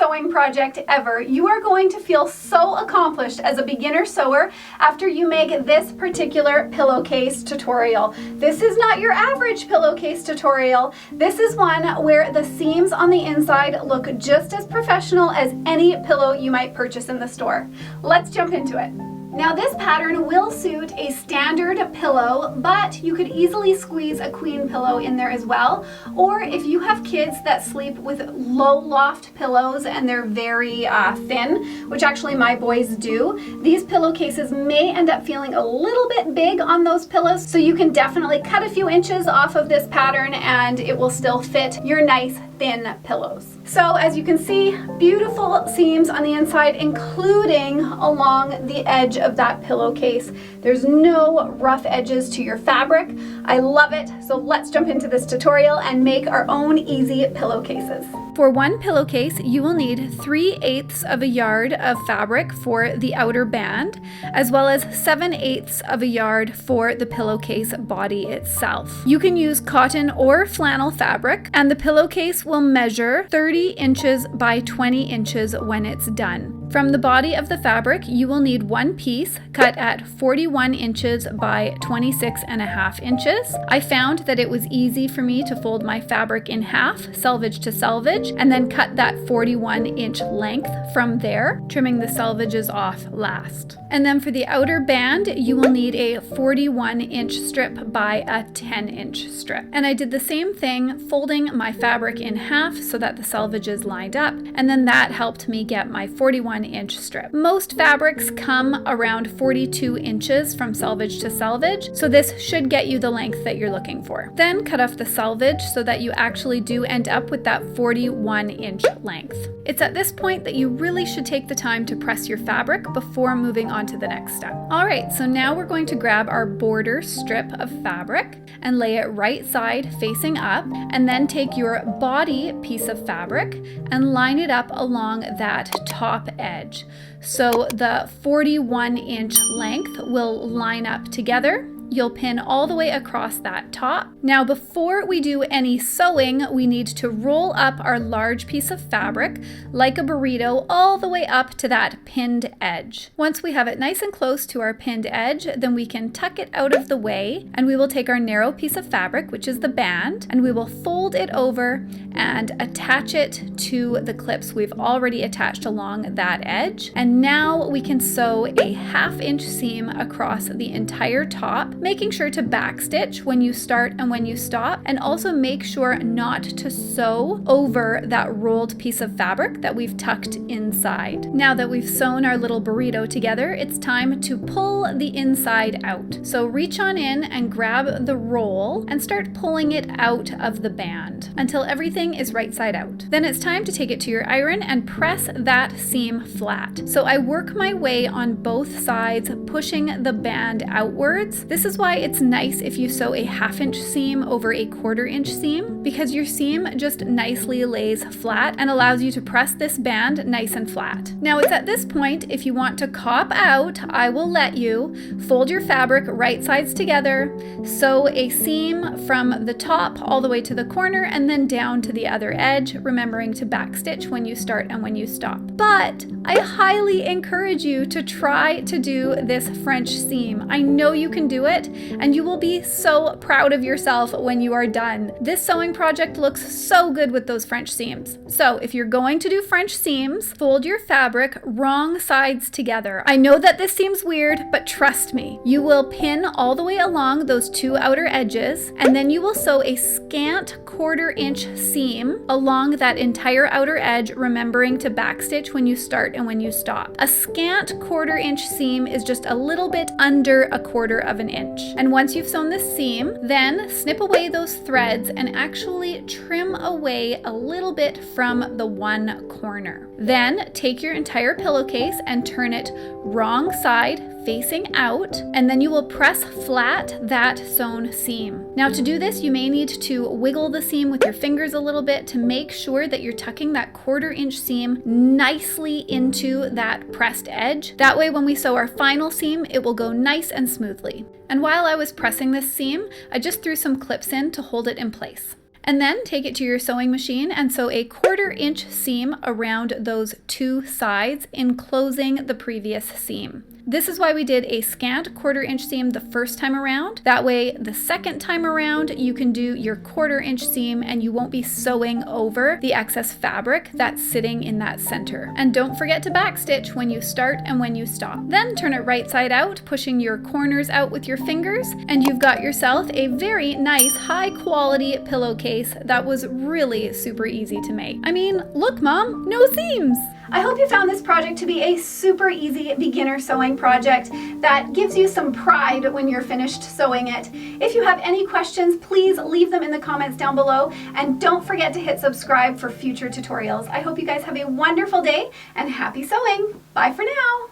sewing project ever. You are going to feel so accomplished as a beginner sewer after you make this particular pillowcase tutorial. This is not your average pillowcase tutorial. This is one where the seams on the inside look just as professional as any pillow you might purchase in the store. Let's jump into it. Now this pattern will suit a standard pillow, but you could easily squeeze a queen pillow in there as well. Or if you have kids that sleep with low loft pillows and they're very thin, which actually my boys do, these pillowcases may end up feeling a little bit big on those pillows. So you can definitely cut a few inches off of this pattern and it will still fit your nice thin pillows. So as you can see, beautiful seams on the inside, including along the edge of that pillowcase. There's no rough edges to your fabric. I love it. So let's jump into this tutorial and make our own easy pillowcases. For one pillowcase, you will need 3/8 of a yard of fabric for the outer band, as well as 7/8 of a yard for the pillowcase body itself. You can use cotton or flannel fabric, and the pillowcase will measure 30 inches by 20 inches when it's done. From the body of the fabric, you will need one piece cut at 41 inches by 26.5 inches. I found that it was easy for me to fold my fabric in half, selvage to selvage, and then cut that 41-inch length from there, trimming the selvages off last. And then for the outer band, you will need a 41-inch strip by a 10-inch strip. And I did the same thing, folding my fabric in half so that the selvages lined up, and then that helped me get my 41-inch strip. Most fabrics come around 42 inches from selvage to selvage, so this should get you the length that you're looking for. Then cut off the selvage so that you actually do end up with that 41-inch length. It's at this point that you really should take the time to press your fabric before moving on to the next step. All right, so now we're going to grab our border strip of fabric and lay it right side facing up, and then take your body piece of fabric and line it up along that top edge. So the 41-inch length will line up together. You'll pin all the way across that top. Now, before we do any sewing, we need to roll up our large piece of fabric like a burrito all the way up to that pinned edge. Once we have it nice and close to our pinned edge, then we can tuck it out of the way, and we will take our narrow piece of fabric, which is the band, and we will fold it over and attach it to the clips we've already attached along that edge. And now we can sew a 1/2 inch seam across the entire top, making sure to backstitch when you start and when you stop, and also make sure not to sew over that rolled piece of fabric that we've tucked inside. Now that we've sewn our little burrito together, it's time to pull the inside out. So reach on in and grab the roll and start pulling it out of the band until everything is right side out. Then it's time to take it to your iron and press that seam flat. So I work my way on both sides, pushing the band outwards. This is why it's nice if you sew a 1/2 inch seam over a 1/4 inch seam, because your seam just nicely lays flat and allows you to press this band nice and flat. Now it's at this point, if you want to cop out, I will let you fold your fabric right sides together, sew a seam from the top all the way to the corner and then down to the other edge, remembering to backstitch when you start and when you stop. But I highly encourage you to try to do this French seam. I know you can do it, and you will be so proud of yourself when you are done. This sewing project looks so good with those French seams. So if you're going to do French seams, fold your fabric wrong sides together. I know that this seems weird, but trust me, you will pin all the way along those two outer edges, and then you will sew a scant 1/4 inch seam along that entire outer edge, remembering to backstitch when you start and when you stop. A scant 1/4 inch seam is just a little bit under a 1/4 of an inch. And once you've sewn this seam, then snip away those threads and actually trim away a little bit from the one corner. Then take your entire pillowcase and turn it wrong side facing out, and then you will press flat that sewn seam. Now to do this, you may need to wiggle the seam with your fingers a little bit to make sure that you're tucking that 1/4 inch seam nicely into that pressed edge. That way when we sew our final seam, it will go nice and smoothly. And while I was pressing this seam, I just threw some clips in to hold it in place. And then take it to your sewing machine and sew a 1/4 inch seam around those 2 sides, enclosing the previous seam. This is why we did a scant 1/4 inch seam the first time around. That way, the second time around, you can do your 1/4 inch seam and you won't be sewing over the excess fabric that's sitting in that center. And don't forget to backstitch when you start and when you stop. Then turn it right side out, pushing your corners out with your fingers, and you've got yourself a very nice, high quality pillowcase that was really super easy to make. I mean, look, Mom, no seams! I hope you found this project to be a super easy beginner sewing project that gives you some pride when you're finished sewing it. If you have any questions, please leave them in the comments down below, and don't forget to hit subscribe for future tutorials. I hope you guys have a wonderful day and happy sewing. Bye for now.